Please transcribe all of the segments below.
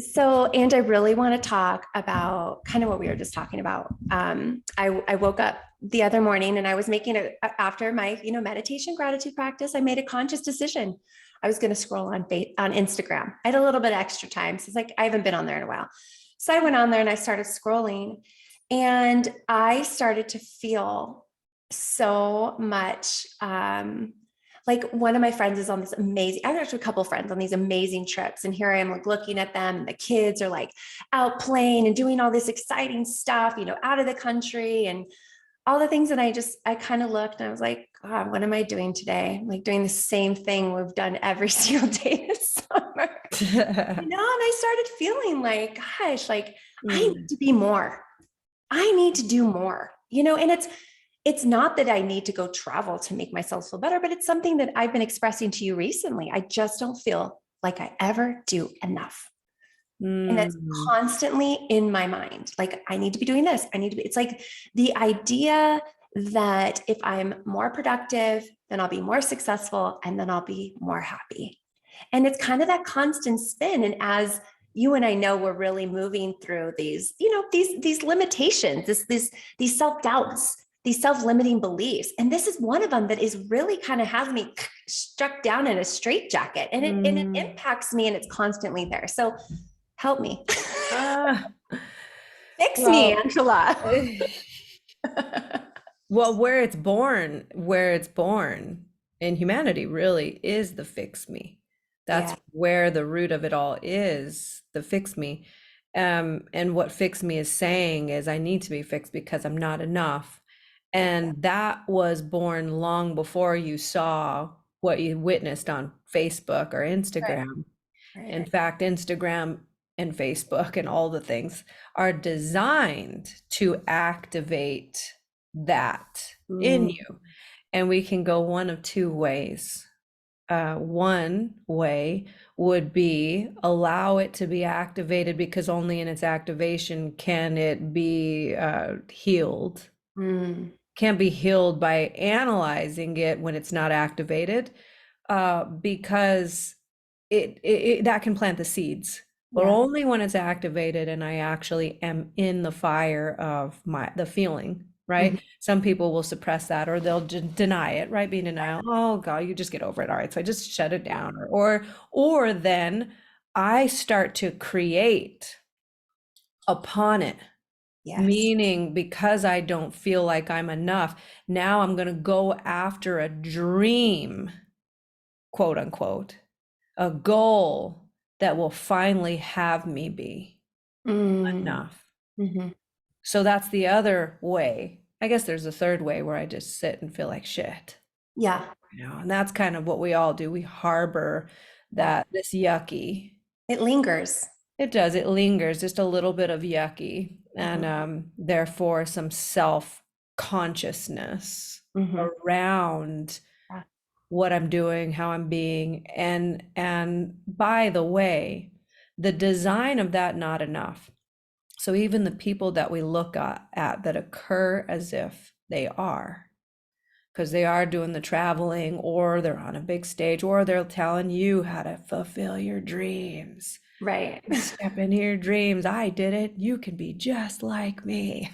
So, and I really want to talk about kind of what we were just talking about. I woke up the other morning and I was making after my, meditation gratitude practice, I made a conscious decision. I was going to scroll on Instagram. I had a little bit of extra time. So it's like, I haven't been on there in a while. So I went on there and I started scrolling and I started to feel so much, like one of my friends is on this amazing, I've actually a couple of friends on these amazing trips. And here I am like looking at them. And the kids are like out playing and doing all this exciting stuff, out of the country and all the things. And I kind of looked and I was like, God, what am I doing today? I'm like doing the same thing we've done every single day this summer. And I started feeling like, gosh, like I need Mm. to be more. I need to do more, and it's not that I need to go travel to make myself feel better, but it's something that I've been expressing to you recently. I just don't feel like I ever do enough. And that's Mm. constantly in my mind. Like, I need to be doing this. It's like the idea that if I'm more productive, then I'll be more successful and then I'll be more happy. And it's kind of that constant spin. And as you and I know, we're really moving through these, these limitations, these self-doubts, these self-limiting beliefs. And this is one of them that is really kind of has me struck down in a straitjacket. And it Mm. impacts me and it's constantly there. So help me. Ah, Fix me, well, Angela. well, where it's born in humanity really is the fix me. That's Yeah. where the root of it all is, the fix me. And what fix me is saying is I need to be fixed because I'm not enough. And that was born long before you saw what you witnessed on Facebook or Right. Instagram. In Right. fact, Instagram and Facebook and all the things are designed to activate that in Mm, you. And we can go one of two ways. One way would be allow it to be activated because only in its activation can it be healed. mm, Can't be healed by analyzing it when it's not activated, because that can plant the seeds, but yeah. only when it's activated and I actually am in the fire of the feeling, Mhm. right? Some people will suppress that or they'll deny it, right? Be in denial. Oh God, you just get over it. All right, so I just shut it Yeah. down, or then I start to create upon it. Yes. Meaning, because I don't feel like I'm enough, now I'm going to go after a dream, quote unquote, a goal that will finally have me be Mm, enough. mhm. So that's the other way. I guess there's a third way where I just sit and feel like shit, Yeah. and that's kind of what we all do. We harbor Yeah. that this yucky. It lingers. It does. It lingers, just a little bit of yucky, and Mhm. therefore some self-consciousness Mhm. around Yeah. what I'm doing, how I'm being, and by the way, the design of that not enough. So even the people that we look at that occur as if they are, because they are doing the traveling, or they're on a big stage, or they're telling you how to fulfill your dreams. Right. Step into your dreams. I did it. You can be just like me.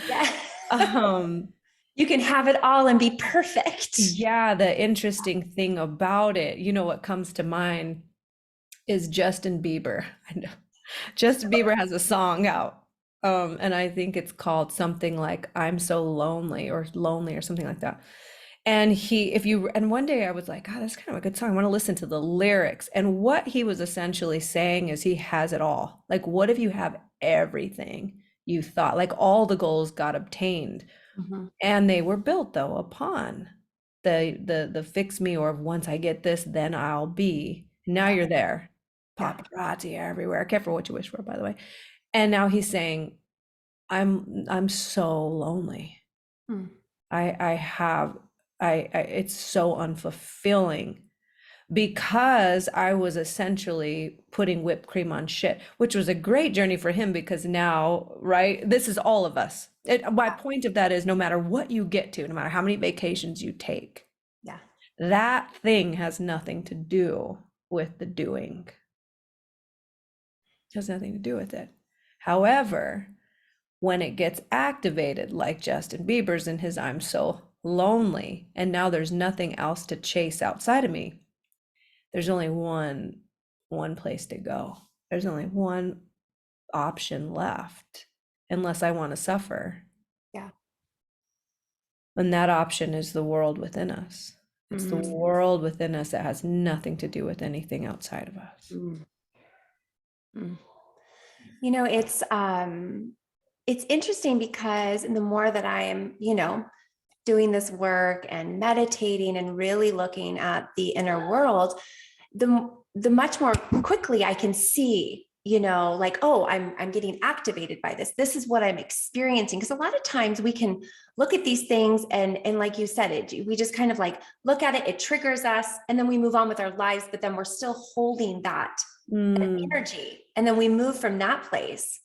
Yeah. um, You can have it all and be perfect. yeah, the interesting thing about it, what comes to mind is Justin Bieber. I know Justin Bieber has a song out. And I think it's called something like I'm so lonely or something like that. And and one day I was like, oh, that's kind of a good song. I want to listen to the lyrics. And what he was essentially saying is he has it all. Like, what if you have everything you thought, like all the goals got obtained? Mhm. And they were built though upon the fix me, or once I get this, then I'll be. Now Yeah. you're there. Yeah. Paparazzi everywhere. Careful what you wish for, by the way. And now he's saying, I'm so lonely. Mm. I have I it's so unfulfilling because I was essentially putting whipped cream on shit, which was a great journey for him because now, right, this is all of us. My Yeah. point of that is no matter what you get to, no matter how many vacations you take, Yeah. that thing has nothing to do with the doing. Has nothing to do with it. However, when it gets activated, like Justin Bieber's in his I'm so lonely, and now there's nothing else to chase outside of me, there's only one place to go. There's only one option left, unless I want to suffer. Yeah. And that option is the world within us. It's the Mm, world within us that has nothing to do with anything outside of us. mm, mm. You know, it's interesting because the more that I am, doing this work and meditating and really looking at the inner world, the much more quickly I can see, like, oh, I'm getting activated by this. This is what I'm experiencing. Because a lot of times we can look at these things and like you said, we just kind of like look at it, it triggers us, and then we move on with our lives, but then we're still holding that Mm. energy. And then we move from that place.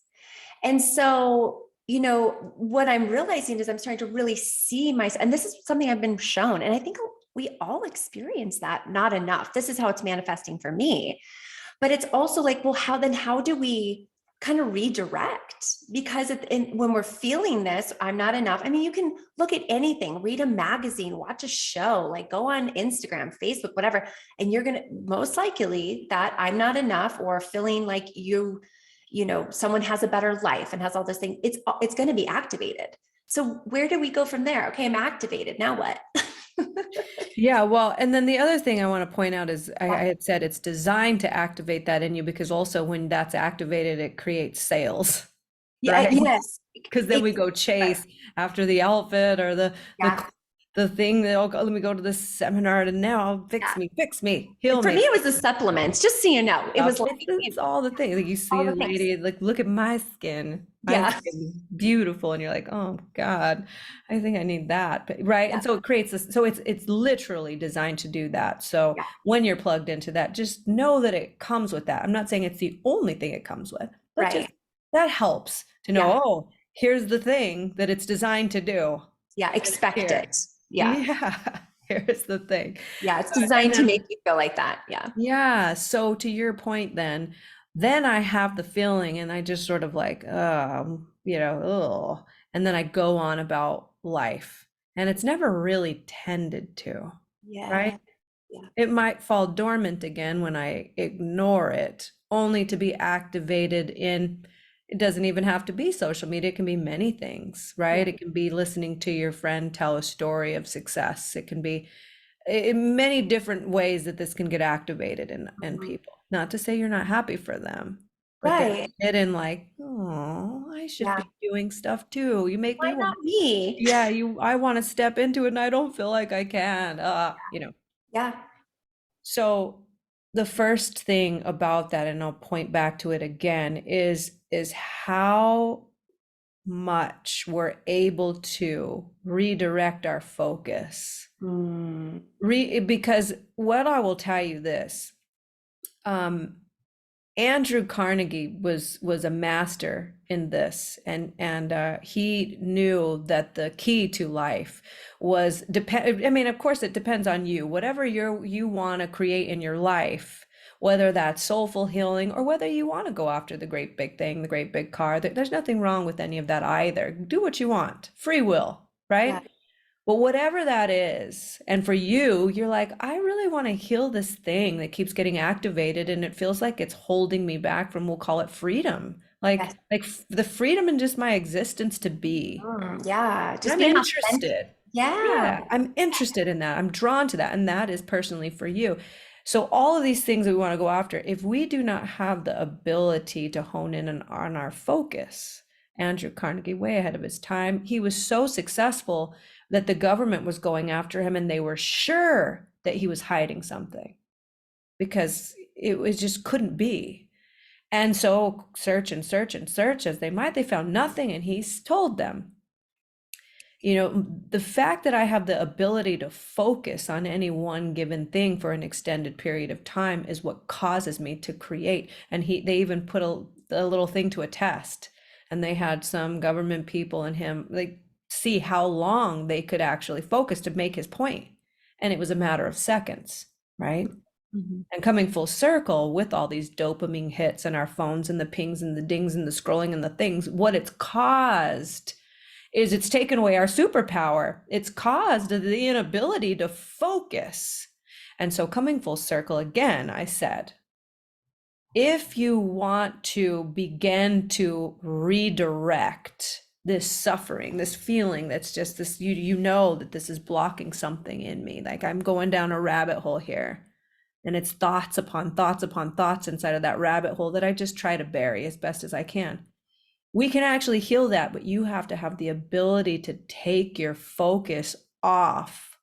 And so, what I'm realizing is I'm starting to really see myself, and this is something I've been shown. And I think we all experience that, not enough. This is how it's manifesting for me. But it's also like, well, how do we kind of redirect? Because when we're feeling this, I'm not enough. I mean, you can look at anything, read a magazine, watch a show, like go on Instagram, Facebook, whatever. And you're going to most likely that I'm not enough, or feeling like someone has a better life and has all this thing. It's going to be activated. So where do we go from there? Okay, I'm activated. Now what? Yeah, well, and then the other thing I want to point out is I had said it's designed to activate that in you, because also when that's activated, it creates sales, Yeah, right? yes. Because then we go chase after the outfit or the Yeah. the thing that, oh, let me go to this seminar and now Yeah. fix me, heal For me, me. it was the supplements, just so you know. It was like It's all the things. Like you all see a the things. lady, like, look at my Yeah. skin, beautiful, and you're like, oh God, I think I need that. But right, Yeah. and so it creates this. So it's literally designed to do that. So Yeah. when you're plugged into that, just know that it comes with that. I'm not saying it's the only thing it comes with, but Right. just that helps to Yeah. know. Oh, here's the thing that it's designed to do. Yeah. Expect Here, it. Yeah. yeah, here's the thing. Yeah. It's And designed to make then you feel like that. Yeah. yeah, so to your point then I have the feeling and I just sort of like, oh, and then I go on about life. And it's never really tended to, right? Yeah. Yeah. It might fall dormant again when I ignore it, only to be activated in, it doesn't even have to be social media. It can be many things, Yeah. right? It can be listening to your friend tell a story of success. It can be in many different ways that this can get activated in Mhm. people. Not to say you're not happy for them, but they're Right. hidden like, oh, I should Yeah. be doing stuff too. You make me Why want, not me? yeah, I want to step into it and I don't feel like I can. Yeah. So the first thing about that, and I'll point back to it again, is how much we're able to redirect our focus. Mm. Because what I will tell you this, um, Andrew Carnegie was a master in this, and he knew that the key to life was depend. I mean, of course, it depends on you. Whatever you want to create in your life, whether that's soulful healing or whether you want to go after the great big thing, the great big car. There's nothing wrong with any of that either. Do what you want, free will, Yeah. right? But whatever that is, and for you, you're like, I really want to heal this thing that keeps getting activated and it feels like it's holding me back from, we'll call it freedom. Yes. The freedom in just my existence to be. Yeah. And Just I'm being authentic. interested. Yeah. Yeah, I'm interested in that. I'm drawn to that. And that is personally for you. So all of these things that we want to go after, if we do not have the ability to hone in on our focus, Andrew Carnegie, way ahead of his time, he was so successful that the government was going after him and they were sure that he was hiding something because it was just couldn't be. And so search and search and search as they might, they found nothing. And he's told them, the fact that I have the ability to focus on any one given thing for an extended period of time is what causes me to create. And they even put a little thing to a test, and they had some government people and him like see how long they could actually focus to make his point. And it was a matter of seconds, right? Mhm. And coming full circle with all these dopamine hits and our phones and the pings and the dings and the scrolling and the things, what it's caused is it's taken away our superpower. It's caused the inability to focus. And so coming full circle again, I said, if you want to begin to redirect this suffering, this feeling that's just this, you know that this is blocking something in me, like I'm going down a rabbit hole here, and it's thoughts upon thoughts upon thoughts inside of that rabbit hole that I just try to bury as best as I can. We can actually heal that, but you have to have the ability to take your focus off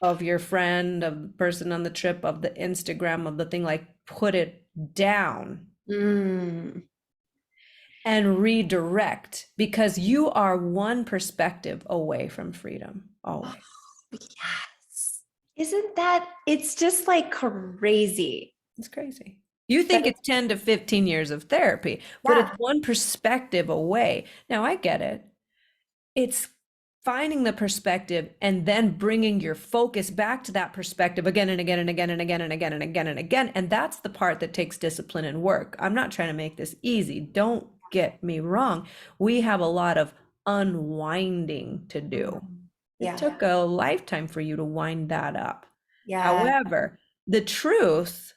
of your friend, of the person on the trip, of the Instagram, of the thing, like put it down Mm. and redirect, because you are one perspective away from freedom, Oh, always. yes. Isn't that, it's just like crazy. It's crazy. You But think it's 10 to 15 years of therapy, but it's yeah. one perspective away. Now, I get it. It's finding the perspective and then bringing your focus back to that perspective again and again and again and again and again and again and again. And that's the part that takes discipline and work. I'm not trying to make this easy. Don't get me wrong. We have a lot of unwinding to do. Mhm. It Yeah. took a lifetime for you to wind that up. Yeah. However, the truth,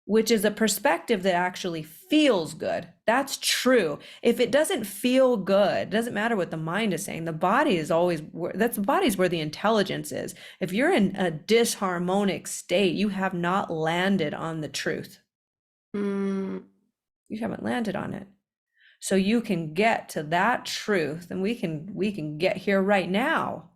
which is a perspective that actually feels good. That's true. If it doesn't feel good, it doesn't matter what the mind is saying. The body is always, that's the body's where the intelligence is. If you're in a disharmonic state, you have not landed on the truth. Mm. You haven't landed on it. So you can get to that truth, and we can get here right now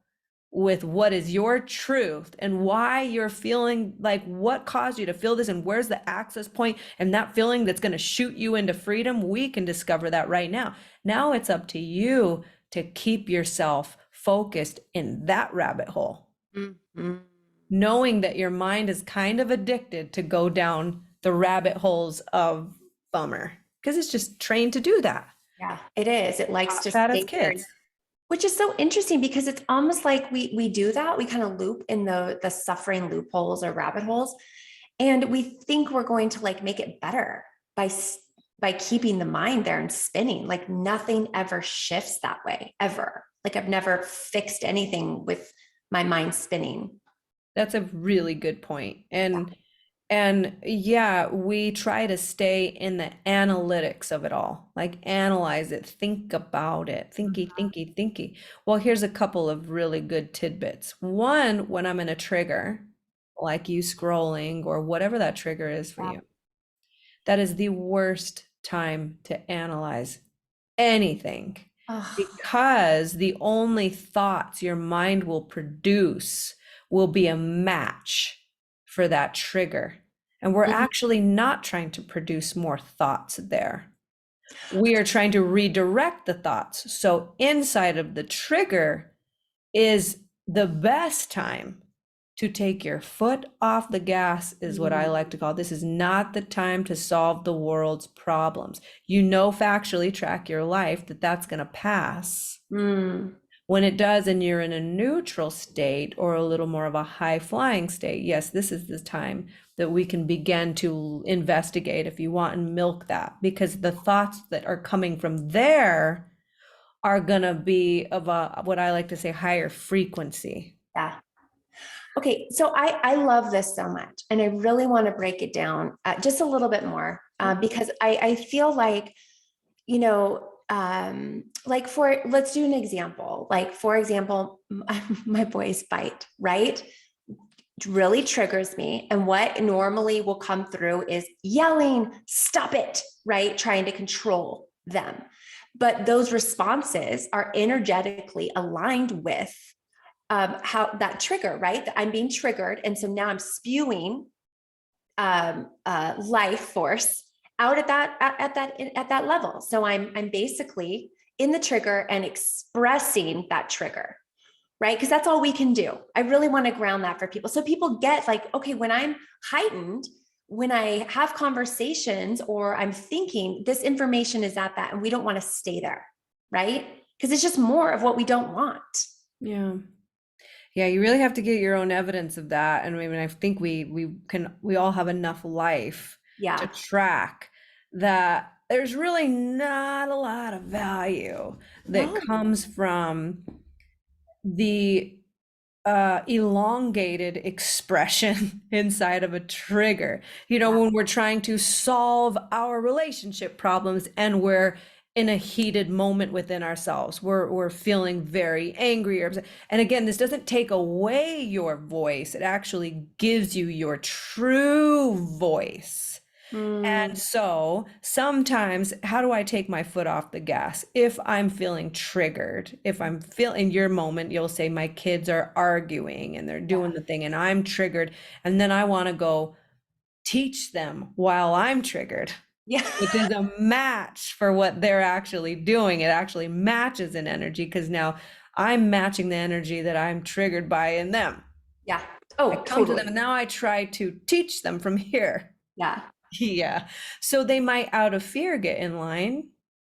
with what is your truth and why you're feeling, like what caused you to feel this and where's the access point and that feeling that's going to shoot you into freedom. We can discover that right now. Now it's up to you to keep yourself focused in that rabbit hole, Mhm. knowing that your mind is kind of addicted to go down the rabbit holes of bummer, because it's just trained to do that. Yeah, it is. It likes Taught to that as stay there. kids. Which is so interesting because it's almost like we do that. We kind of loop in the suffering loopholes or rabbit holes, and we think we're going to like make it better by by keeping the mind there and spinning. Like nothing ever shifts that way ever. Like I've never fixed anything with my mind spinning. That's a really good point. Yeah. And yeah, we try to stay in the analytics of it all, like analyze it, think about it, thinky, thinky, thinky. Well, here's a couple of really good tidbits. One, when I'm in a trigger, like you scrolling or whatever that trigger is for Yeah. you, that is the worst time to analyze anything, Oh. because the only thoughts your mind will produce will be a match for that trigger. And we're Mhm. actually not trying to produce more thoughts there. We are trying to redirect the thoughts. So inside of the trigger is the best time to take your foot off the gas, is what I like to call. This is not the time to solve the world's problems. You know, factually track your life that that's going to pass. Mm. When it does, and you're in a neutral state or a little more of a high flying state, yes, this is the time that we can begin to investigate, if you want, and milk that, because the thoughts that are coming from there are going to be of a, what I like to say, higher frequency. Yeah. Okay, so I love this so much, and I really want to break it down just a little bit more because I feel like, you know, like for, let's do an example. Like for example, my boys fight, right? Really triggers me, and what normally will come through is yelling, "Stop it!" Right, trying to control them. But those responses are energetically aligned with how that trigger, right? That I'm being triggered. And so now I'm spewing life force out at that level. So I'm basically in the trigger and expressing that trigger, right? Because that's all we can do. I really want to ground that for people. So people get like, okay, when I'm heightened, when I have conversations or I'm thinking, this information is at that, and we don't want to stay there, right? Because it's just more of what we don't want. Yeah. Yeah, you really have to get your own evidence of that. And I mean, I think we all have enough life to Yeah. track that there's really not a lot of value that No. comes from the elongated expression inside of a trigger. You know, Yeah. when we're trying to solve our relationship problems and we're in a heated moment within ourselves, we're feeling very angry or upset. And again, this doesn't take away your voice, it actually gives you your true voice. And Mm, so sometimes, how do I take my foot off the gas? If I'm feeling triggered, if I'm feeling your moment, you'll say my kids are arguing and they're yeah. doing the thing and I'm triggered. And then I want to go teach them while I'm triggered, Yeah. which is a match for what they're actually doing. It actually matches in energy because now I'm matching the energy that I'm triggered by in them. Yeah. I Oh, come to them totally. and now I try to teach them from here. Yeah. Yeah. So they might out of fear get in line,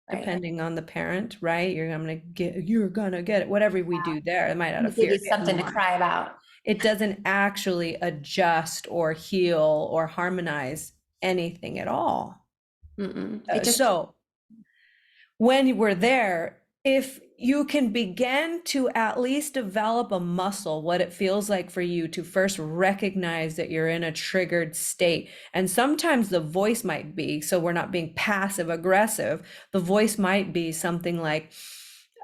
Right. depending on the parent, right? You're gonna get it. Whatever we do there, it might out of Give fear you get in something to line. cry about. It doesn't actually adjust or heal or harmonize anything at all. Mm-mm. It just, So when we're there, if you can begin to at least develop a muscle, what it feels like for you to first recognize that you're in a triggered state. And sometimes the voice might be, so we're not being passive aggressive, the voice might be something like,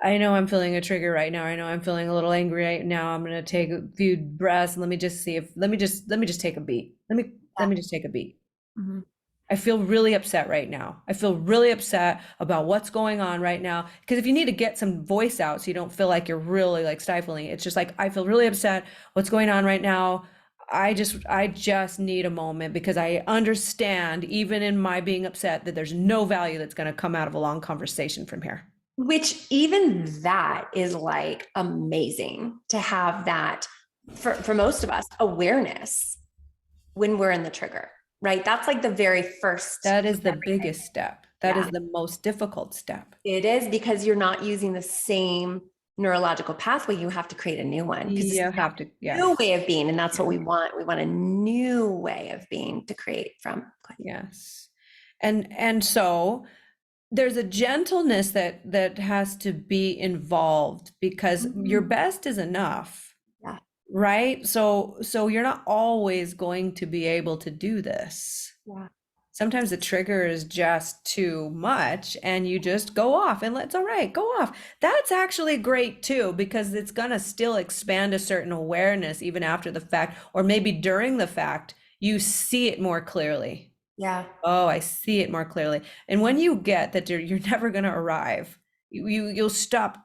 I know I'm feeling a trigger right now. I know I'm feeling a little angry right now. I'm going to take a few breaths. Let me just see if, let me just take a beat. Let yeah. me just take a beat. Mhm. I feel really upset right now. I feel really upset about what's going on right now. Because if you need to get some voice out so you don't feel like you're really like stifling, it's just like, I feel really upset. What's going on right now? I just need a moment because I understand, even in my being upset, that there's no value that's going to come out of a long conversation from here. Which even that is like amazing to have that for most of us awareness when we're in the trigger, right? That's like the very first. That is the biggest step. That Yeah, is the most difficult step. it is because you're not using the same neurological pathway. You have to create a new one because this is You have to, a new yes, way of being. And that's what yes, we want. We want a new way of being to create from. yes. And so there's a gentleness that has to be involved because your Mhm. best is enough, Yeah. right? So you're not always going to be able to do this. Yeah. Sometimes the trigger is just too much and you just go off and it's all right, go off. That's actually great too, because it's gonna still expand a certain awareness even after the fact, or maybe during the fact, you see it more clearly. Yeah. Oh, I see it more clearly. And when you get that you're never going to arrive, you'll stop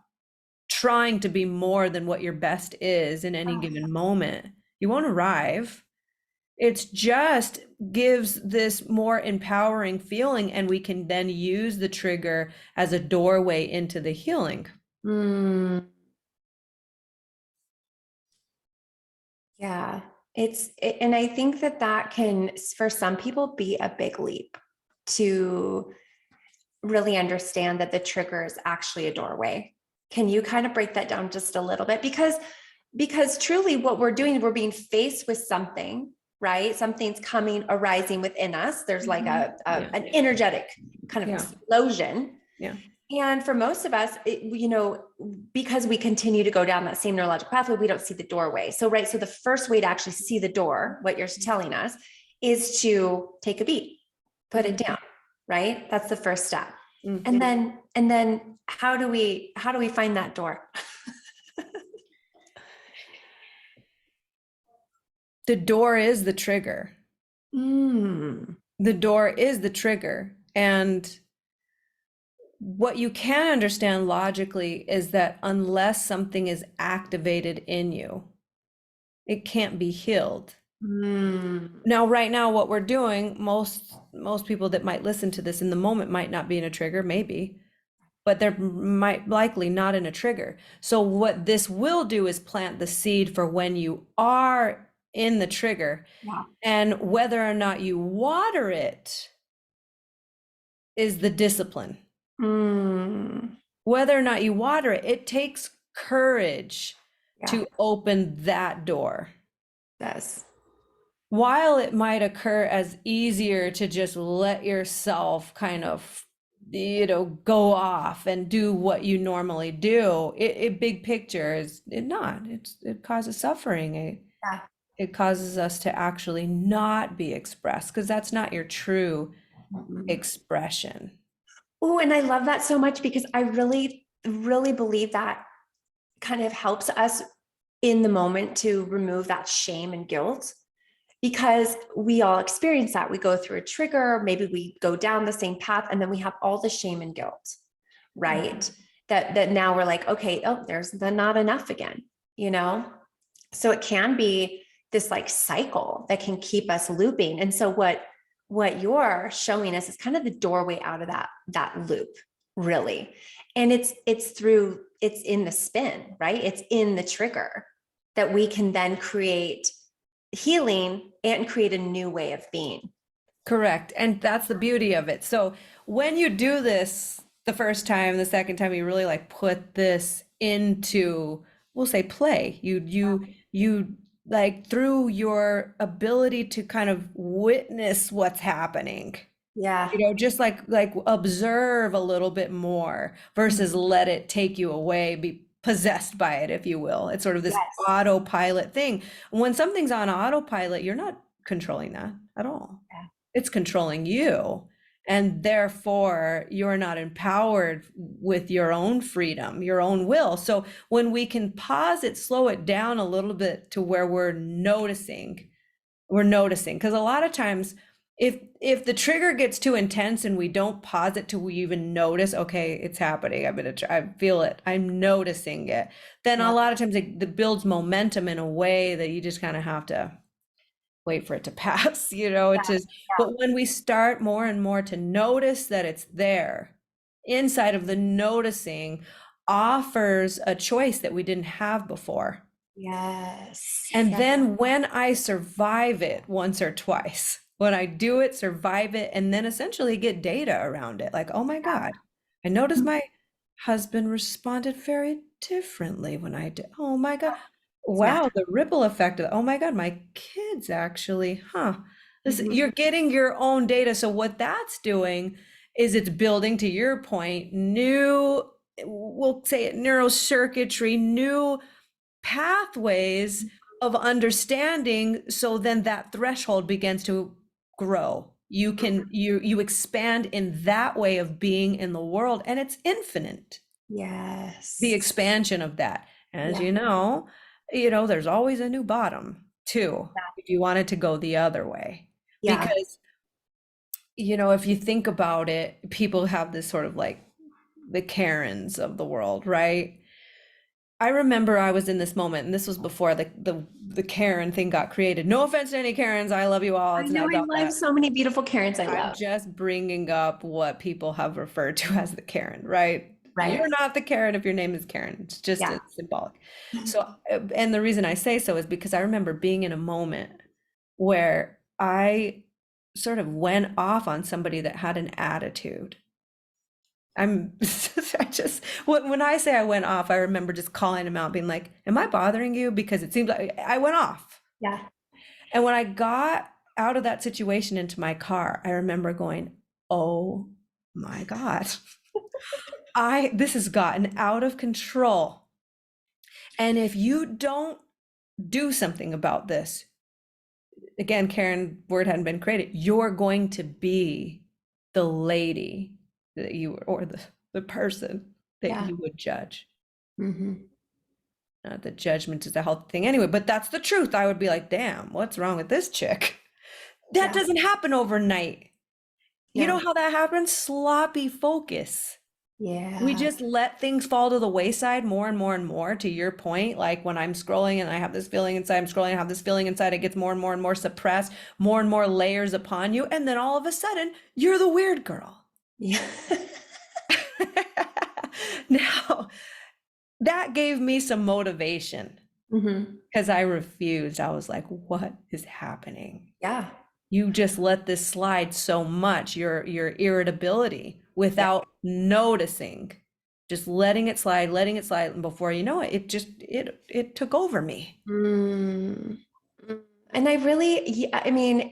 trying to be more than what your best is in any Oh, given moment. You won't arrive. It's just gives this more empowering feeling, and we can then use the trigger as a doorway into the healing. mm, yeah. And I think that that can, for some people, be a big leap to really understand that the trigger is actually a doorway. Can you kind of break that down just a little bit? Because truly what we're doing, we're being faced with something, right? Something's coming, arising within us. There's like Yeah, an energetic kind of yeah, explosion. yeah. And for most of us, because we continue to go down that same neurological pathway, we don't see the doorway. So, right. So the first way to actually see the door, what you're telling us, is to take a beat, put it Mhm, down, right? That's the first step. mhm. And then how do we find that door? The door is the trigger. Mm, The door is the trigger. And what you can understand logically is that unless something is activated in you, it can't be healed. mm, Now, right now, what we're doing, most people that might listen to this in the moment might not be in a trigger, maybe, but they're might likely not in a trigger. So what this will do is plant the seed for when you are in the trigger, yeah. and whether or not you water it is the discipline. Mm, Whether or not you water it, it takes courage Yeah. to open that door. Yes. While it might occur as easier to just let yourself kind of, go off and do what you normally do, it big picture is it not. It causes suffering. Yeah. It causes us to actually not be expressed because that's not your true expression. Oh, and I love that so much because I really, really believe that kind of helps us in the moment to remove that shame and guilt because we all experience that. We go through a trigger, maybe we go down the same path, and then we have all the shame and guilt, right? That now we're like, okay, oh, there's the not enough again, you know? So it can be this like cycle that can keep us looping. And so what you're showing us is kind of the doorway out of that loop, really. And it's in the spin, right? It's in the trigger that we can then create healing and create a new way of being. Correct. And that's the beauty of it. So when you do this the first time, the second time, you really like put this into, we'll say play. You like through your ability to kind of witness what's happening, Yeah. just like observe a little bit more versus let it take you away, be possessed by it, if you will. It's sort of this Yes. autopilot thing. When something's on autopilot, you're not controlling that at all. Yeah. It's controlling you. And therefore, you're not empowered with your own freedom, your own will. So when we can pause it, slow it down a little bit to where we're noticing, because a lot of times if the trigger gets too intense and we don't pause it till we even notice, okay, it's happening, I feel it, I'm noticing it, then a Yeah. lot of times it builds momentum in a way that you just kind of have to wait for it to pass. It Yeah. just, but when we start more and more to notice that it's there, inside of the noticing offers a choice that we didn't have before. Yes. And Yeah. then when I survive it once or twice, when I do it, survive it, and then essentially get data around it, like, oh my God, I noticed my husband responded very differently when I did. Oh my God. Snap. Wow, the ripple effect of, oh my God, my kids actually, Mhm. you're getting your own data. So what that's doing is it's building, to your point, new, we'll say it, neurocircuitry, new pathways of understanding, so then that threshold begins to grow. You expand in that way of being in the world, and it's infinite, the Yes. expansion of that. As Yeah. there's always a new bottom too, if you wanted to go the other way. Yeah. Because if you think about it, people have this sort of like the Karens of the world, right? I remember I was in this moment, and this was before the Karen thing got created. No offense to any Karens, I love you all. I It's know not I about love that. so many beautiful Karens I I'm love. just bringing up what people have referred to as the Karen, right? Right. You're not the Karen if your name is Karen. It's just Yeah. it's symbolic. So, and the reason I say so is because I remember being in a moment where I sort of went off on somebody that had an attitude. I just, when I say I went off, I remember just calling him out, being like, am I bothering you? Because it seems like I went off. Yeah. And when I got out of that situation into my car, I remember going, oh my God, this has gotten out of control. And if you don't do something about this, again, Karen word hadn't been created, you're going to be the lady that or the person that Yeah. you would judge. Hmm. Not that judgment is a healthy thing anyway, but that's the truth. I would be like, damn, what's wrong with this chick? That Yeah. doesn't happen overnight. You know Yeah. how that happens? Sloppy focus. We Yeah. just let things fall to the wayside more and more and more, to your point. Like when I'm scrolling and I have this feeling inside, I'm scrolling, I have this feeling inside, it gets more and more suppressed, more and more layers upon you. And then all of a sudden, you're the weird girl. Yeah. Now, that gave me some motivation Hmm. because I refused. I was like, what is happening? Yeah. You just let this slide so much, your irritability, Yeah. without noticing just letting it slide, and before you know it, it took over me. Mm. Mm. And I really, yeah, I mean,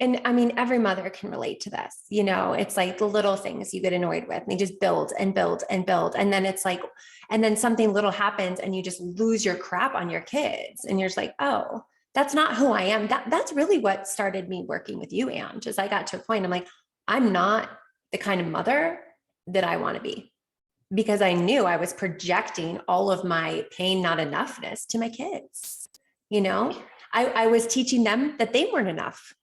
every mother can relate to this. You know, it's like the little things you get annoyed with, and they just build and build and build. And then it's like, and then something little happens and you just lose your crap on your kids. And you're just like, oh, that's not who I am. That's really what started me working with you, Ange, is I got to a point, I'm like, I'm not the kind of mother that I want to be, because I knew I was projecting all of my pain, not enoughness to my kids. You know, I was teaching them that they weren't enough.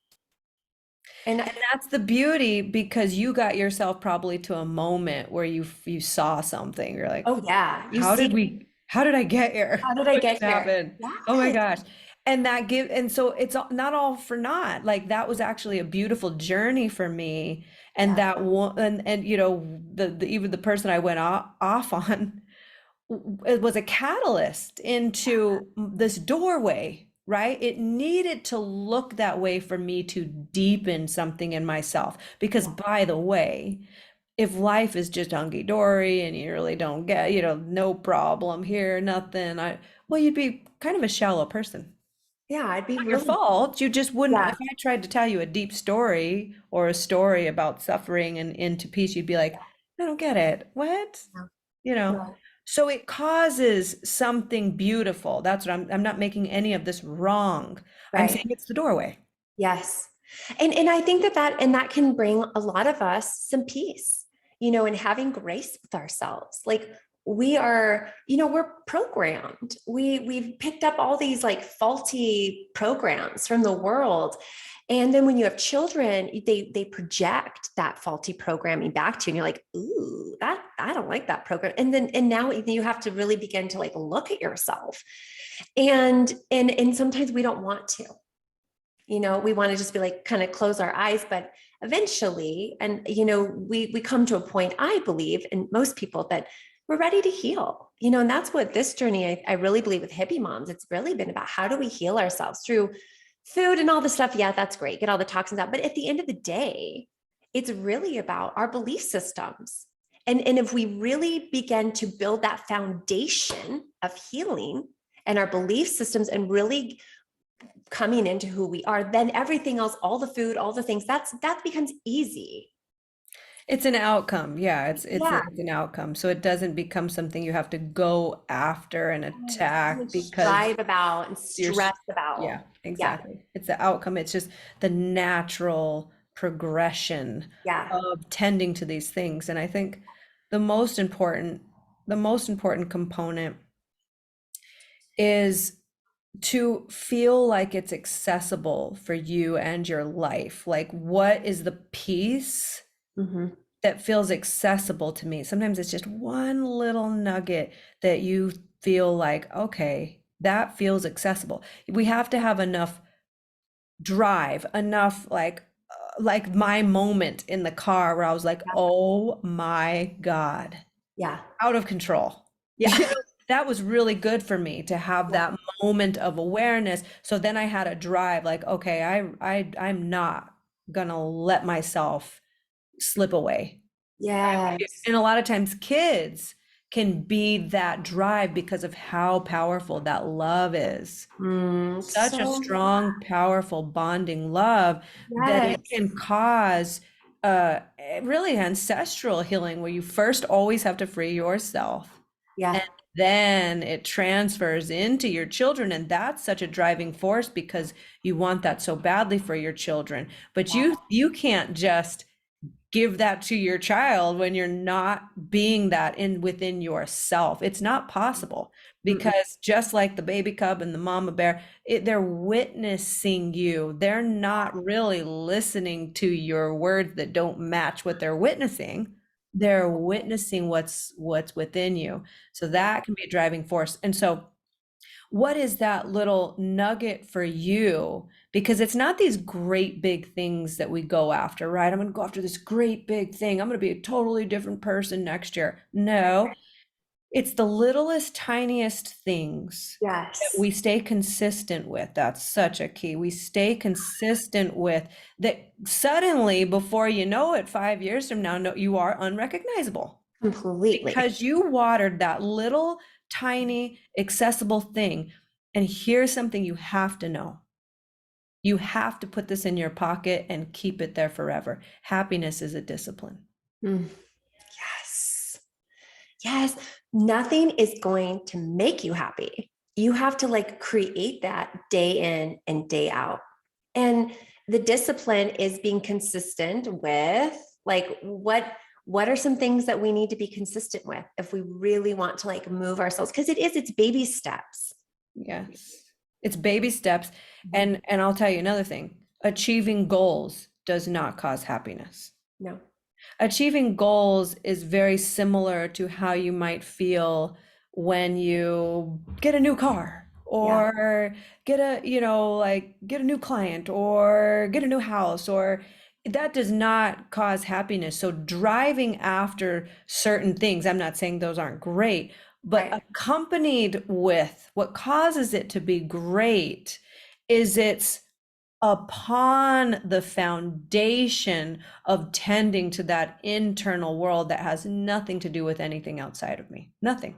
And And that's the beauty, because you got yourself probably to a moment where you saw something. You're like, oh yeah, you see, how did I get here? how did I What get just here? happened? Oh my Yes. gosh. And so it's not all for naught. Like that was actually a beautiful journey for me. And Yeah. that one, and you know, the even the person I went off on, it was a catalyst into this doorway, right? It needed to look that way for me to deepen something in myself. Because, by the way, if life is just hunky dory and you really don't get, no problem here, nothing, well, you'd be kind of a shallow person. Yeah. I'd be Not your really, fault. You just wouldn't, yeah. if I tried to tell you a deep story or a story about suffering and into peace, you'd be like, I don't get it. What? No, You know? no, So it causes something beautiful. That's what I'm not making any of this wrong. I'm saying right. it's the doorway. Yes. And I think that can bring a lot of us some peace, you know, and having grace with ourselves. Like we are, you know, we're programmed. We've picked up all these like faulty programs from the world. And then when you have children, they project that faulty programming back to you. And you're like, ooh, that I don't like that program. And now you have to really begin to like look at yourself. And sometimes we don't want to, you know, we want to just be like kind of close our eyes, but eventually, and you know, we come to a point, I believe, and most people, that we're ready to heal, you know. And that's what this journey, I really believe, with hippie moms, it's really been about, how do we heal ourselves through food and all the stuff. Yeah, that's great, get all the toxins out, but at the end of the day, it's really about our belief systems. And if we really begin to build that foundation of healing and our belief systems, and really coming into who we are, then everything else, all the food, all the things, that becomes easy. It's an outcome. Yeah, Yeah. it's an outcome. So it doesn't become something you have to go after and attack because Strive about and you're, stress about. yeah, Yeah. exactly. It's the outcome. It's just the natural progression Yeah. of tending to these things. And I think the most important, the most important component is to feel like it's accessible for you and your life. Like, what is the piece Hmm. that feels accessible to me? Sometimes it's just one little nugget that you feel like, okay, that feels accessible. We have to have enough drive, enough like my moment in the car where I was like, oh my God, Yeah. out of control. Yeah. You know, that was really good for me to have Yeah. that moment of awareness. So then I had a drive, like, okay, I'm not gonna let myself slip away. Yes. And a lot of times kids can be that drive because of how powerful that love is. Such a So strong, powerful bonding love that it yes. can cause really ancestral healing, where you first always have to free yourself. And Yeah. then it transfers into your children. And that's such a driving force because you want that so badly for your children. But you can't just give that to your child when you're not being that in within yourself. It's not possible, Mm-mm. because just like the baby cub and the mama bear, they're witnessing you. They're not really listening to your words that don't match what they're witnessing. They're witnessing what's within you. So that can be a driving force. And so what is that little nugget for you? Because it's not these great big things that we go after, right? I'm going to go after this great big thing. I'm going to be a totally different person next year. No, it's the littlest, tiniest things that Yes. we stay consistent with. That's such a key. We stay consistent with that. Suddenly, before you know it, 5 years from now, no, you are unrecognizable. Completely. because you watered that little tiny accessible thing. And here's something you have to know. You have to put this in your pocket and keep it there forever. Happiness is a discipline. Mm, yes. Yes. Nothing is going to make you happy. You have to like create that day in and day out. And the discipline is being consistent with like what are some things that we need to be consistent with if we really want to like move ourselves? Because it's baby steps. Yes. It's baby steps. And I'll tell you another thing. Achieving goals does not cause happiness. No. Achieving goals is very similar to how you might feel when you get a new car Yeah. or get get a new client or get a new house, or that does not cause happiness. So driving after certain things, I'm not saying those aren't great, but Right. accompanied with what causes it to be great is it's upon the foundation of tending to that internal world that has nothing to do with anything outside of me. Nothing.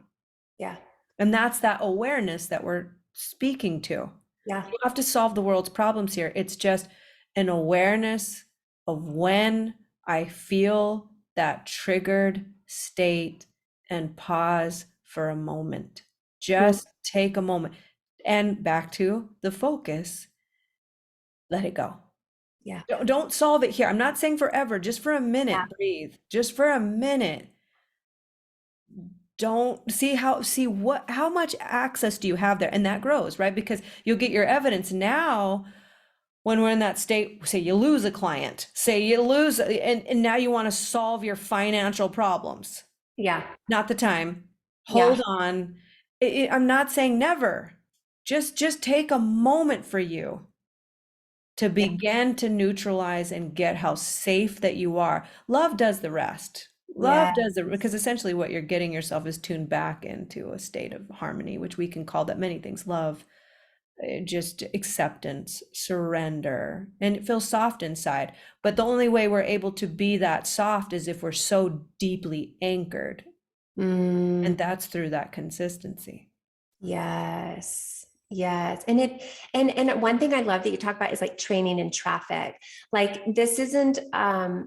Yeah. And that's that awareness that we're speaking to. Yeah. You don't have to solve the world's problems here. It's just an awareness of when I feel that triggered state and pause for a moment. Mm, Just take a moment. And back to the focus, let it go. yeah. Don't solve it here. I'm not saying forever, just for a Yeah. minute, breathe. Just for a minute. Don't see how much access do you have there? And that grows, right? Because you'll get your evidence now when we're in that state, say you lose a client, say you lose, and now you want to solve your financial problems. Yeah. Not the time. Yeah. Hold on. I'm not saying never. Just take a moment for you to Yeah. begin to neutralize and get how safe that you are. Love does the rest. Love Yeah. does it because essentially what you're getting yourself is tuned back into a state of harmony, which we can call that many things: love, just acceptance, surrender, and it feels soft inside. But the only way we're able to be that soft is if we're so deeply anchored, and Mm. that's through that consistency. Yes. Yes. And one thing I love that you talk about is like training in traffic. Like this isn't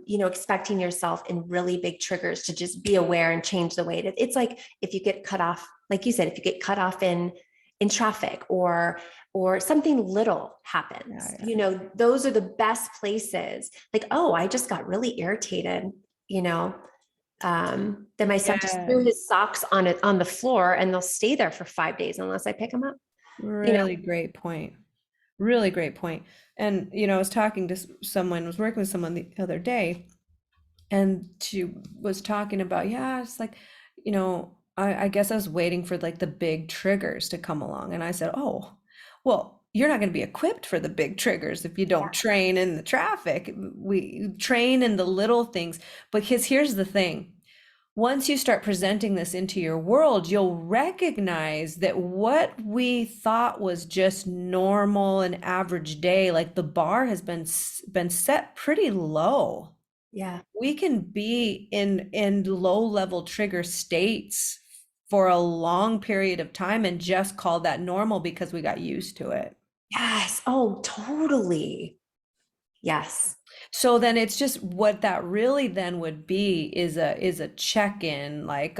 expecting yourself in really big triggers to just be aware and change the way it's like if you get cut off, like you said, if you get cut off in traffic or something little happens, Yeah, those are the best places. Like, oh, I just got really irritated, you know, then my son just yeah. threw his socks on the floor and they'll stay there for 5 days unless I pick them up. You know, Really great point. Really great point. And, I was talking to someone, was working with someone the other day, and she was talking about, yeah, it's like, I guess I was waiting for like the big triggers to come along. And I said, oh, well, you're not going to be equipped for the big triggers if you don't train in the traffic. We train in the little things. But here's the thing. Once you start presenting this into your world, you'll recognize that what we thought was just normal and average day, like the bar has been set pretty low. yeah. We can be in low level trigger states for a long period of time and just call that normal because we got used to it. Yes. Oh, totally. Yes. So then it's just what that really then would be is a check-in, like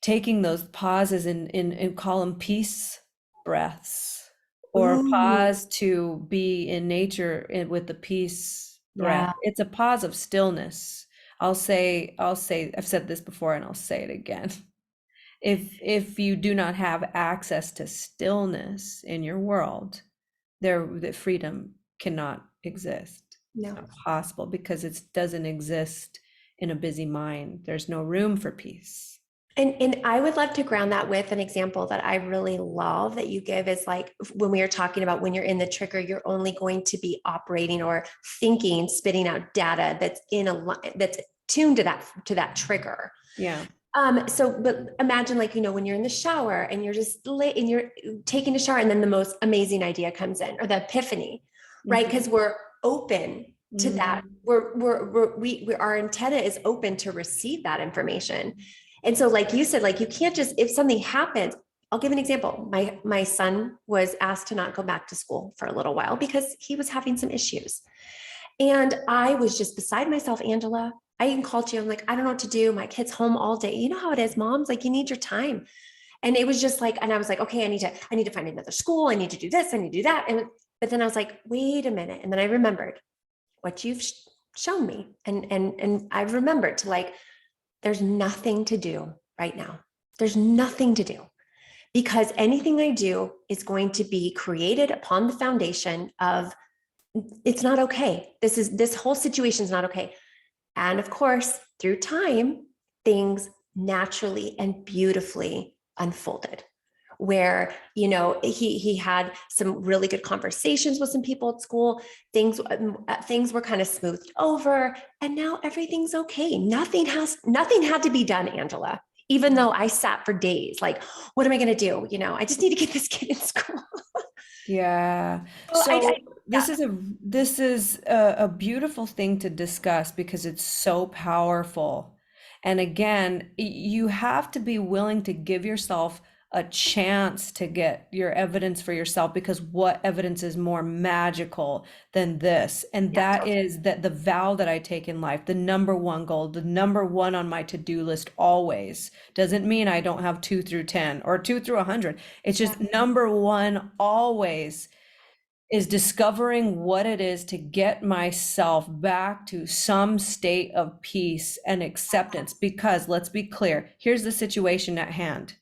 taking those pauses and call them peace breaths, or Ooh, pause to be in nature with the peace breath. yeah. It's a pause of stillness. I'll say I've said this before and I'll say it again. If you do not have access to stillness in your world, the freedom cannot exist. It's No. not possible because it doesn't exist in a busy mind. There's no room for peace. And I would love to ground that with an example that I really love that you give is like when we are talking about when you're in the trigger, you're only going to be operating or thinking, spitting out data that's tuned to that trigger. Yeah. But imagine like, when you're in the shower and you're just late and you're taking a shower and then the most amazing idea comes in or the epiphany, right? Mhm. Because we're open to that. Mm. We our antenna is open to receive that information. And so, like you said, like you can't just, if something happens, I'll give an example. My son was asked to not go back to school for a little while because he was having some issues. And I was just beside myself, Angela. I even called you. I'm like, I don't know what to do. My kid's home all day. You know how it is, moms, like you need your time. And it was just like, and I was like, okay, I need to find another school. I need to do this. I need to do that. And but then I was like, wait a minute. And then I remembered what you've shown me. And I've remembered to like, there's nothing to do right now. There's nothing to do because anything I do is going to be created upon the foundation of it's not okay. This whole situation is not okay. And of course, through time, things naturally and beautifully unfolded where he had some really good conversations with some people at school. Things were kind of smoothed over, and now everything's okay. Nothing had to be done, Angela. Even though I sat for days, like, what am I going to do? I just need to get this kid in school. Yeah. So So yeah, this is a beautiful thing to discuss because it's so powerful. And again, you have to be willing to give yourself a chance to get your evidence for yourself because what evidence is more magical than this? And yeah, that totally. is that the vow that I take in life, the number one goal, the number one on my to-do list always doesn't mean I don't have 2 through 10 or 2 through 100. It's Yeah, just number one always is discovering what it is to get myself back to some state of peace and acceptance. Because let's be clear, here's the situation at hand.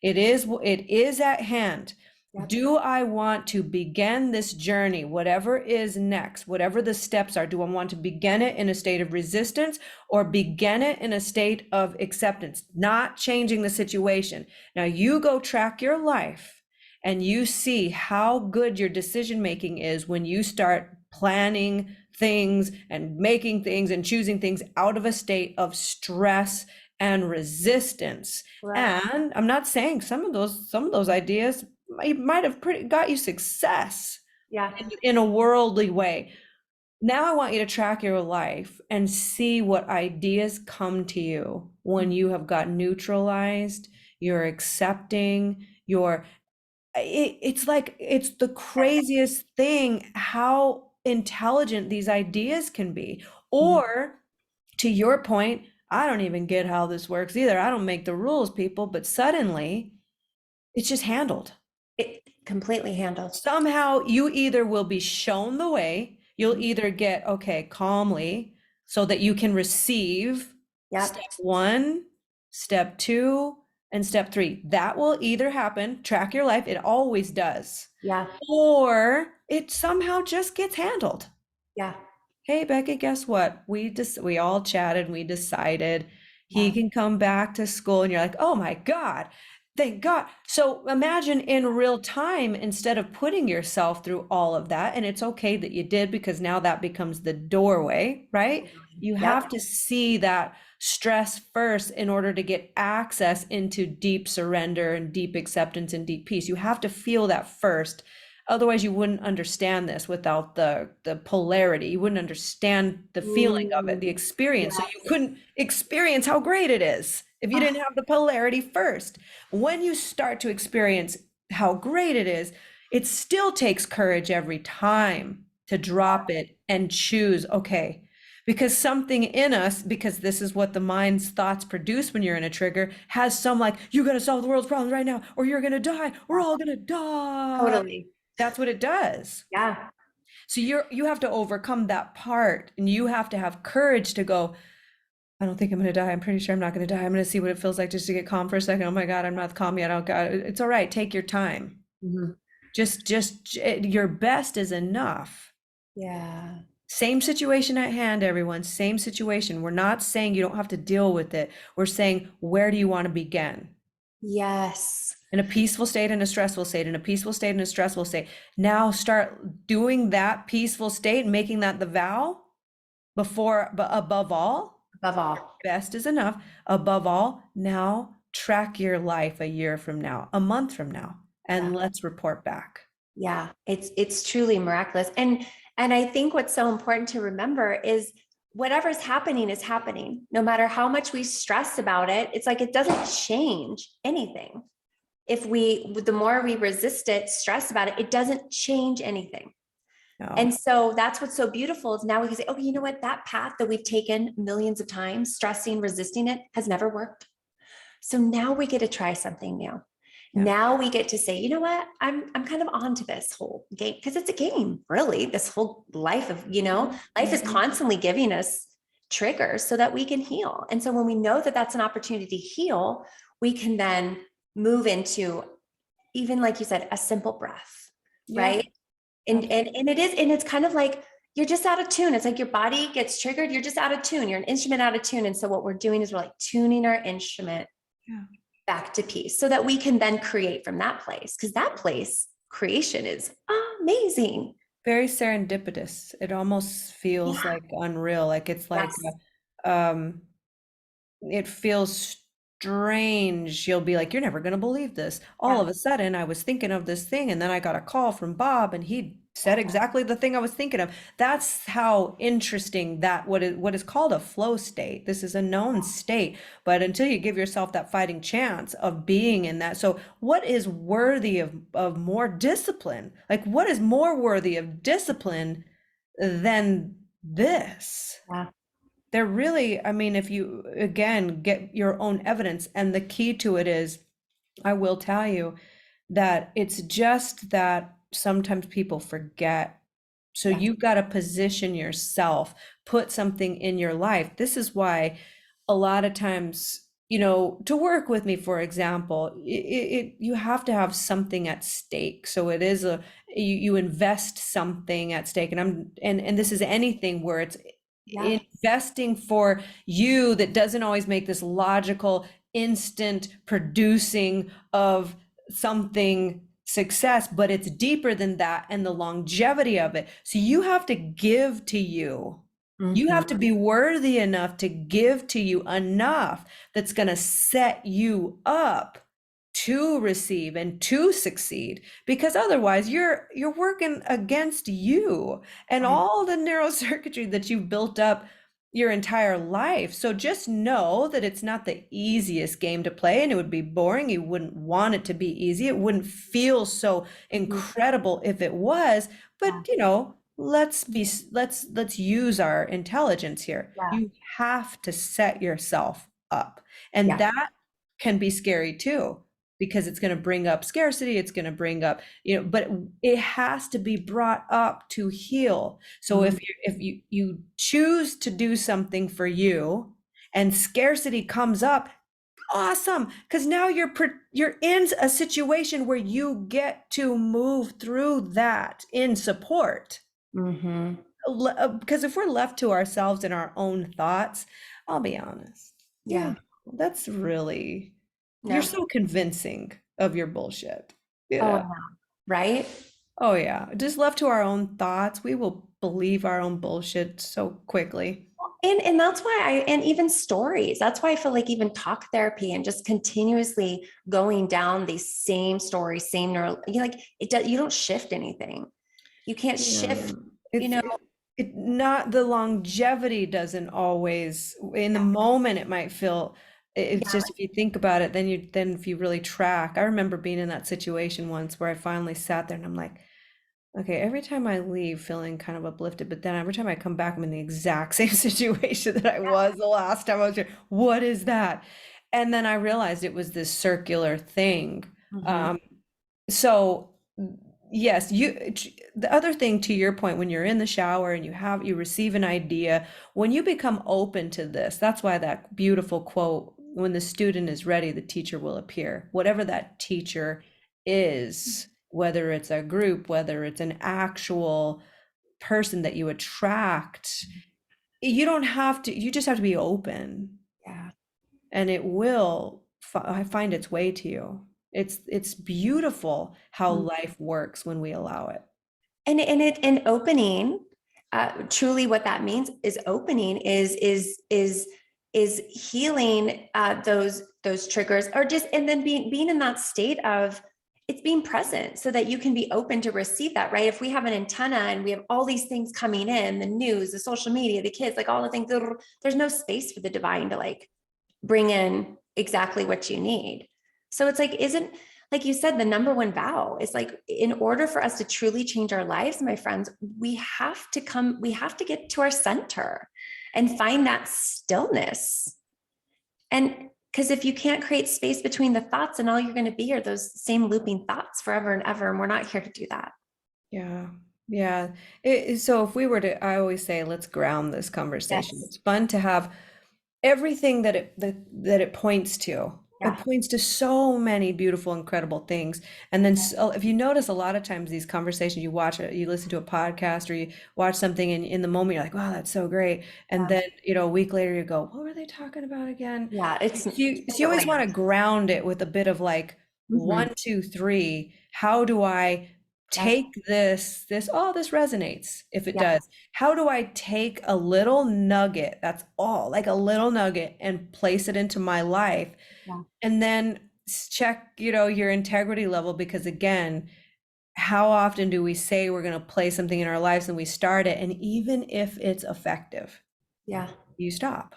It is at hand. yeah, Do I want to begin this journey, whatever is next, whatever the steps are? Do I want to begin it in a state of resistance or begin it in a state of acceptance, not changing the situation? Now you go track your life and you see how good your decision making is when you start planning things and making things and choosing things out of a state of stress and resistance. right. And I'm not saying some of those ideas might have pretty got you success Yeah, in a worldly way. Now I want you to track your life and see what ideas come to you when you have got neutralized, you're accepting, it's like it's the craziest thing how intelligent these ideas can be. Or to your point, I don't even get how this works either. I don't make the rules, people, but suddenly it's just handled. it completely handled. Somehow you either will be shown the way, you'll Mhm. either get, okay, calmly, so that you can receive Yep. step one, step two, and step three. That will either happen, track your life, it always does, Yeah. or it somehow just gets handled. Yeah. Hey, Becky, guess what? We all chatted, we decided he Yeah. can come back to school, and you're like, oh my God, thank God. So imagine in real time, instead of putting yourself through all of that, and it's okay that you did because now that becomes the doorway, right? You have Yep. to see that stress first in order to get access into deep surrender and deep acceptance and deep peace. You have to feel that first. Otherwise, you wouldn't understand this without the polarity. You wouldn't understand the feeling of it, the Mm, experience. So yeah. you couldn't experience how great it is if you didn't Ah, have the polarity first. When you start to experience how great it is, it still takes courage every time to drop it and choose, okay, because something in us, because this is what the mind's thoughts produce when you're in a trigger, has some like, you got to solve the world's problems right now, or you're going to die. We're all going to die. totally. That's what it does. Yeah. So you have to overcome that part and you have to have courage to go, I don't think I'm going to die. I'm pretty sure I'm not going to die. I'm going to see what it feels like just to get calm for a second. Oh my God, I'm not calm yet. Oh God, it's all right. Take your time. Mhm. Your best is enough. Yeah. Same situation at hand, everyone. Same situation. We're not saying you don't have to deal with it. We're saying, where do you want to begin? Yes. In a peaceful state, in a stressful state, in a peaceful state, in a stressful state. Now start doing that peaceful state, making that the vow before, but above all, Above all. best is enough. Above all, now track your life a year from now, a month from now, Yeah. and let's report back. Yeah. It's truly miraculous. And And I think what's so important to remember is whatever's happening is happening. No matter how much we stress about it, it's like it doesn't change anything. If the more we resist it, stress about it, it doesn't change anything. No. And so that's what's so beautiful is now we can say, okay, you know what? That path that we've taken millions of times, stressing, resisting it, has never worked. So now we get to try something new. Yeah. Now we get to say, you know what? I'm kind of onto this whole game, because it's a game, really. This whole life of, life is constantly giving us triggers so that we can heal. And so when we know that that's an opportunity to heal, we can then move into, even like you said, a simple breath, right? And it's kind of like you're just out of tune. It's like your body gets triggered. You're just out of tune. You're an instrument out of tune. And so what we're doing is we're like tuning our instrument back to peace so that we can then create from that place. Because that place, creation, is amazing. Very serendipitous. It almost feels like unreal. Like it's like, it feels strange. You'll be like, you're never going to believe this. All of a sudden, I was thinking of this thing, and then I got a call from Bob, and he said exactly the thing I was thinking of. That's how interesting that what is called a flow state. This is a known state, but until you give yourself that fighting chance of being in that. So what is worthy of more discipline? Like, what is more worthy of discipline than this? Yeah. They're really, I mean, if you, again, get your own evidence, and the key to it is, I will tell you that it's just that sometimes people forget. So you've got to position yourself, put something in your life. This is why a lot of times, to work with me, for example, you have to have something at stake. So it is you invest something at stake, and this is anything where it's investing for you that doesn't always make this logical, instant producing of something success, but it's deeper than that, and the longevity of it. So you have to give to you. You have to be worthy enough to give to you enough that's going to set you up to receive and to succeed, because otherwise you're working against you and all the neurocircuitry that you've built up your entire life. So just know that it's not the easiest game to play, and it would be boring. You wouldn't want it to be easy. It wouldn't feel so incredible if it was, but let's use our intelligence here. You have to set yourself up, and that can be scary too, because it's going to bring up scarcity. It's going to bring up, but it has to be brought up to heal. So if you choose to do something for you and scarcity comes up, awesome, because now you're in a situation where you get to move through that in support. Because if we're left to ourselves and our own thoughts, I'll be honest, that's really, you're so convincing of your bullshit. Right? Oh yeah, just left to our own thoughts, we will believe our own bullshit so quickly. And that's why and even stories, that's why I feel like even talk therapy and just continuously going down these same stories, same you don't shift anything. You can't shift, not the longevity doesn't always, in the moment it might feel, it's just, if you think about it, then if you really track. I remember being in that situation once where I finally sat there and I'm like, okay, every time I leave feeling kind of uplifted, but then every time I come back, I'm in the exact same situation that I was the last time I was here. What is that? And then I realized it was this circular thing. So yes, the other thing, to your point, when you're in the shower and you receive an idea, when you become open to this, that's why that beautiful quote, when the student is ready, the teacher will appear. Whatever that teacher is, whether it's a group, whether it's an actual person that you attract, you just have to be open. And it will find its way to you. It's beautiful how life works when we allow it. And opening, truly what that means is opening is healing those triggers, or just, and then being in that state of it's being present so that you can be open to receive that, right? If we have an antenna and we have all these things coming in, the news, the social media, the kids, like all the things, there's no space for the divine to like bring in exactly what you need. So it's like, isn't, like you said, the number one vow is like, in order for us to truly change our lives, my friends, we have to get to our center and find that stillness. And because if you can't create space between the thoughts, and all you're going to be are those same looping thoughts forever and ever. And we're not here to do that. Yeah. Yeah. So if we were to, I always say, let's ground this conversation. Yes. It's fun to have everything that it points to. It Yeah. points to so many beautiful, incredible things. And then so, if you notice, a lot of times these conversations, you watch it, you listen to a podcast or you watch something, and in the moment you're like, wow, that's so great. And Yeah. then, a week later you go, what were they talking about again? Yeah. So you always want to ground it with a bit of like, Mhm. 1, 2, 3, how do I Yes. take this, oh, this resonates. If it Yeah. does, how do I take a little nugget, that's all, like a little nugget, and place it into my life? Yeah. And then check, your integrity level, because again, how often do we say we're going to play something in our lives and we start it, and even if it's effective, Yeah. you stop?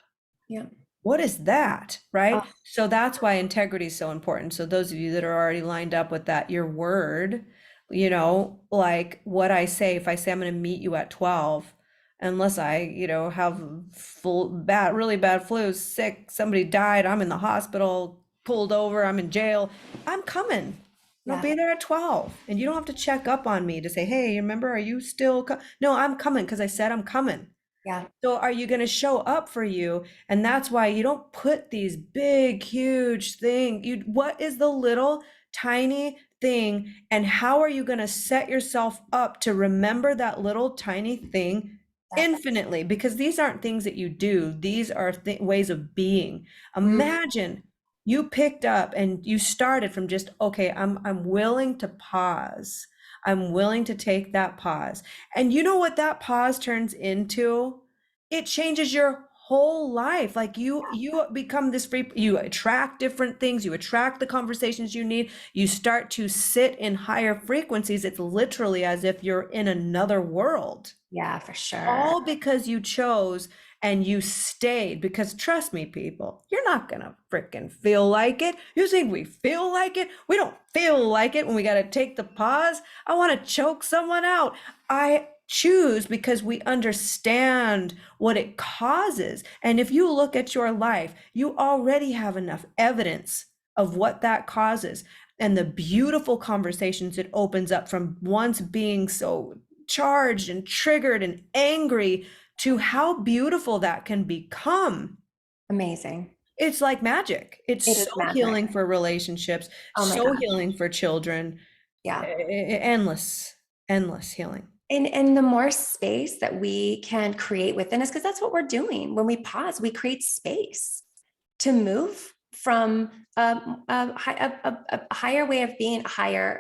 Yeah. What is that, right? Oh, So that's why integrity is so important. So those of you that are already lined up with that, your word, like what I say, if I say I'm going to meet you at 12, unless I, have really bad flu, sick, somebody died, I'm in the hospital, pulled over, I'm in jail, I'm coming. I'll yeah. be there at 12. And you don't have to check up on me to say, hey, remember, are you still no, I'm coming because I said I'm coming. Yeah. So are you going to show up for you? And that's why you don't put these big, huge thing. What is the little tiny thing? And how are you going to set yourself up to remember that little tiny thing Yeah. infinitely? Because these aren't things that you do. These are ways of being. Mm. Imagine you picked up and you started from just, okay, I'm willing to pause. I'm willing to take that pause. And you know what that pause turns into? It changes your whole life. Like you become this free, you attract different things, you attract the conversations you need, you start to sit in higher frequencies. It's literally as if you're in another world, Yeah, for sure. all because you chose and you stayed. Because trust me, people, you're not gonna freaking feel like it. You think we feel like it? We don't feel like it when we gotta take the pause. I want to choke someone out. I choose because we understand what it causes. And if you look at your life, you already have enough evidence of what that causes and the beautiful conversations it opens up, from once being so charged and triggered and angry to how beautiful that can become. Amazing. It's like magic. It's It so is magic. healing for relationships, Oh my so God. healing for children. Yeah. Endless, endless healing. And the more space that we can create within us, because that's what we're doing. When we pause, we create space to move from a higher way of being,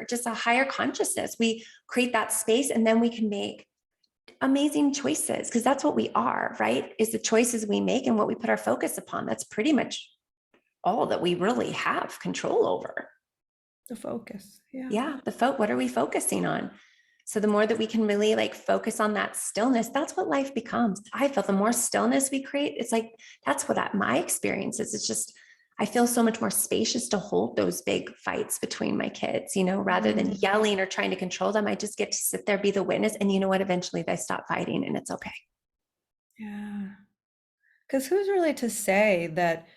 just a higher consciousness. We create that space, and then we can make amazing choices, because that's what we are, right? Is the choices we make and what we put our focus upon. That's pretty much all that we really have control over. The focus. Yeah. Yeah, what are we focusing on? So the more that we can really like focus on that stillness, that's what life becomes. I feel the more stillness we create, it's like, that's what my experience is. It's just, I feel so much more spacious to hold those big fights between my kids, rather than yelling or trying to control them. I just get to sit there, be the witness. And you know what? Eventually they stop fighting and it's okay. Yeah. Because who's really to say that,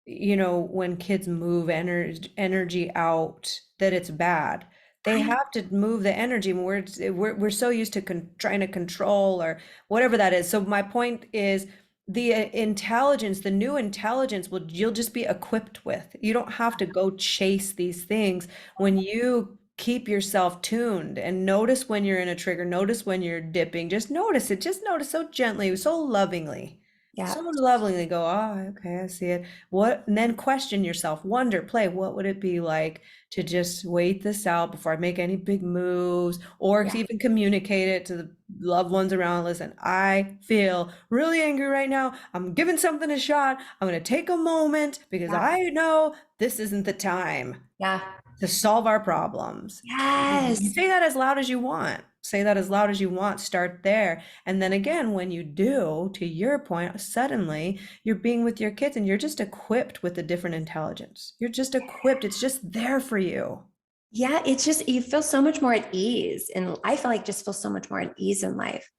when kids move energy out, that it's bad? They I have to move the energy. We're so used to trying to control or whatever that is. So my point is, the intelligence, the new intelligence, you'll just be equipped with. You don't have to go chase these things when you keep yourself tuned and notice when you're in a trigger, notice when you're dipping, just notice it, just notice so gently, so lovingly. Yeah. So lovingly go, oh, okay, I see it. What, and then question yourself, wonder, play, what would it be like to just wait this out before I make any big moves or to Yeah. even communicate it to the loved ones around? Listen, I feel really angry right now. I'm giving something a shot. I'm going to take a moment because Yeah. I know this isn't the time Yeah. to solve our problems. You Yes. say that as loud as you want. Say that as loud as you want. Start there. And then again, when you do, to your point, suddenly you're being with your kids and you're just equipped with a different intelligence. You're just equipped. It's just there for you. Yeah. It's just, you feel so much more at ease. And I feel like just feel so much more at ease in life.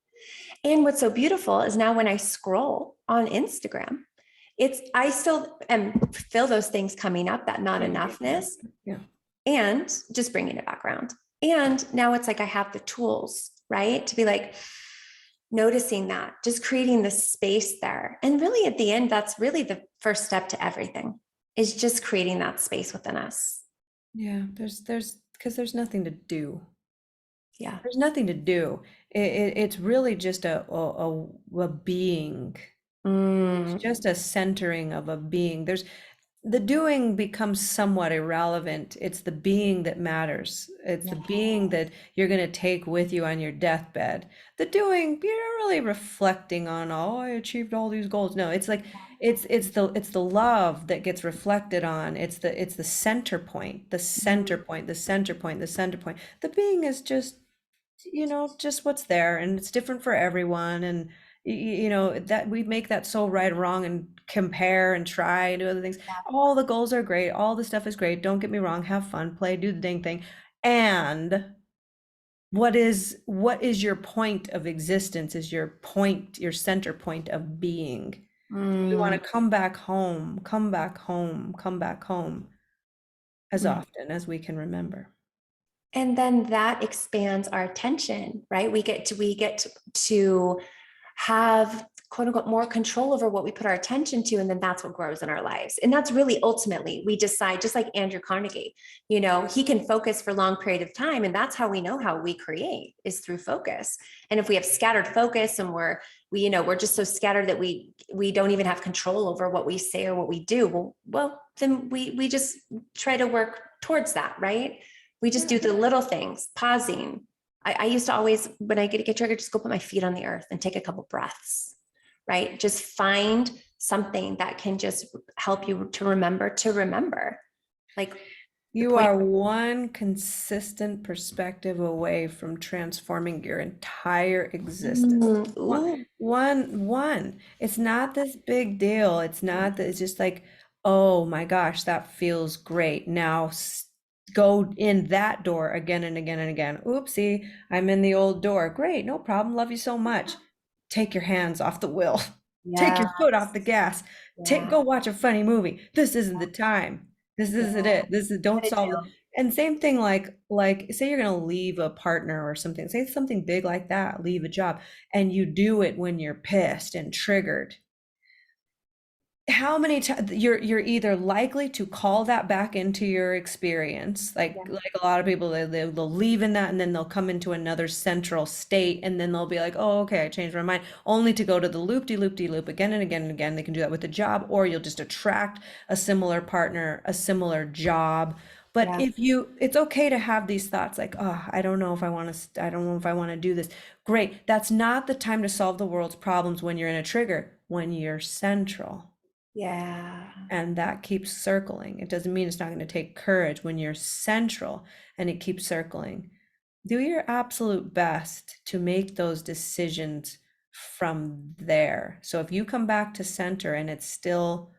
And what's so beautiful is now when I scroll on Instagram, I still feel those things coming up, that not enoughness, Yeah. and just bringing it back around. And now it's like I have the tools, right? To be like noticing that, just creating the space there. And really at the end, that's really the first step to everything, is just creating that space within us. Yeah. Because there's nothing to do. Yeah. There's nothing to do. It's really just a being. It's Mm, just a centering of a being. The doing becomes somewhat irrelevant. It's the being that matters. It's the yeah. being that you're going to take with you on your deathbed. The doing, you're not really reflecting on, oh, I achieved all these goals. No, it's like it's the love that gets reflected on. It's the center point, the center Mm, point, the center point, the center point. The being is just just what's there, and it's different for everyone. And that we make that so right or wrong and compare and try and do other things. All the goals are great, all the stuff is great, don't get me wrong, have fun, play, do the dang thing. And what is your point of existence, is your point, your center point of being. We want mm, to come back home, come back home, come back home as mm. often as we can remember. And then that expands our attention, right? We get to have quote unquote more control over what we put our attention to, and then that's what grows in our lives. And that's really ultimately we decide, just like Andrew Carnegie, he can focus for long period of time, and that's how we know how we create, is through focus. And if we have scattered focus and we're just so scattered that we don't even have control over what we say or what we do, well then we just try to work towards that, right? We just do the little things, pausing. I used to always, when I get triggered, just go put my feet on the earth and take a couple breaths, right? Just find something that can just help you to remember, like the You point. are one consistent perspective away from transforming your entire existence. One, Ooh, one. It's not this big deal. It's not that, it's just like, oh my gosh, that feels great. Now go in that door again and again and again. Oopsie, I'm in the old door. Great, no problem. Love you so much. Take your hands off the wheel. Take yeah, your foot off the gas. yeah, Go watch a funny movie. This isn't the time. This yeah. isn't it. This is, don't What to solve it. do? And same thing, like say you're gonna leave a partner or something. Say something big like that, leave a job, and you do it when you're pissed and triggered. How many times you're either likely to call that back into your experience, Yeah, like a lot of people, they'll leave in that and then they'll come into another central state and then they'll be like, oh, okay, I changed my mind, only to go to the loop-de-loop-de-loop again and again and again. They can do that with a job, or you'll just attract a similar partner, a similar job. But yeah, it's okay to have these thoughts like, oh, I don't know if I don't know if I want to do this. Great. That's not the time to solve the world's problems when you're in a trigger, when you're central. yeah, And that keeps circling. It doesn't mean it's not going to take courage when you're central and it keeps circling. Do your absolute best to make those decisions from there. So if you come back to center and it's still,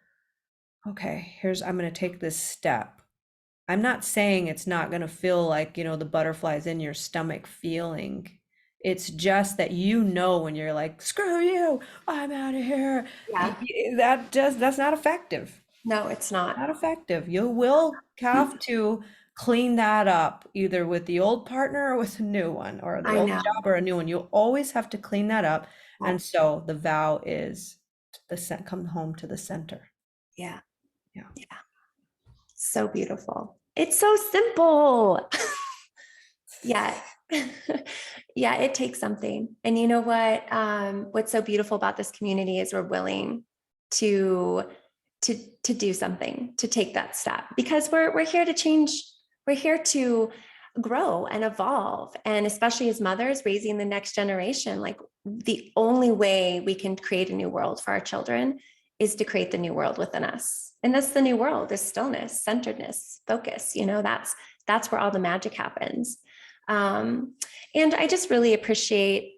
okay, I'm going to take this step. I'm not saying it's not going to feel like, the butterflies in your stomach feeling. It's just that when you're like, screw you, I'm out of here. yeah. That's not effective. No, it's not. Not effective. You will have to clean that up either with the old partner or with a new one, or the I old know. job or a new one. You'll always have to clean that up. And so the vow is come home to the center. Yeah, Yeah. yeah. So beautiful. It's so simple. Yeah. Yeah, it takes something. And you know what? What's so beautiful about this community is we're willing to to do something, to take that step, because we're here to change. We're here to grow and evolve. And especially as mothers raising the next generation, like the only way we can create a new world for our children is to create the new world within us. And that's the new world, is stillness, centeredness, focus. That's where all the magic happens. Um, and I just really appreciate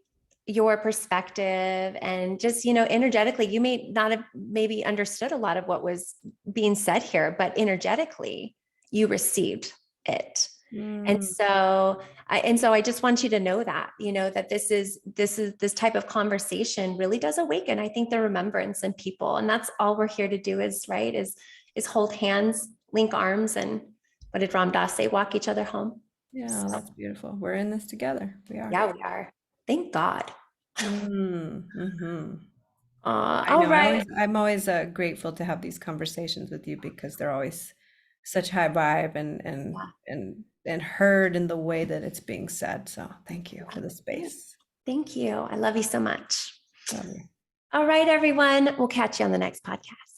your perspective, and just, energetically, you may not have maybe understood a lot of what was being said here, but energetically you received it. And Mm, so I just want you to know that, that this type of conversation really does awaken, I think, the remembrance in people. And that's all we're here to do, is hold hands, link arms, and what did Ram Dass say? Walk each other home. yeah, So that's beautiful. We're in this together. We are. yeah, we are. Thank God. Mm-hmm. I All know. right. I'm always grateful to have these conversations with you because they're always such high vibe and heard in the way that it's being said. So thank you for the Yeah. space. Thank you. I love you so much. Love you. All right, everyone. We'll catch you on the next podcast.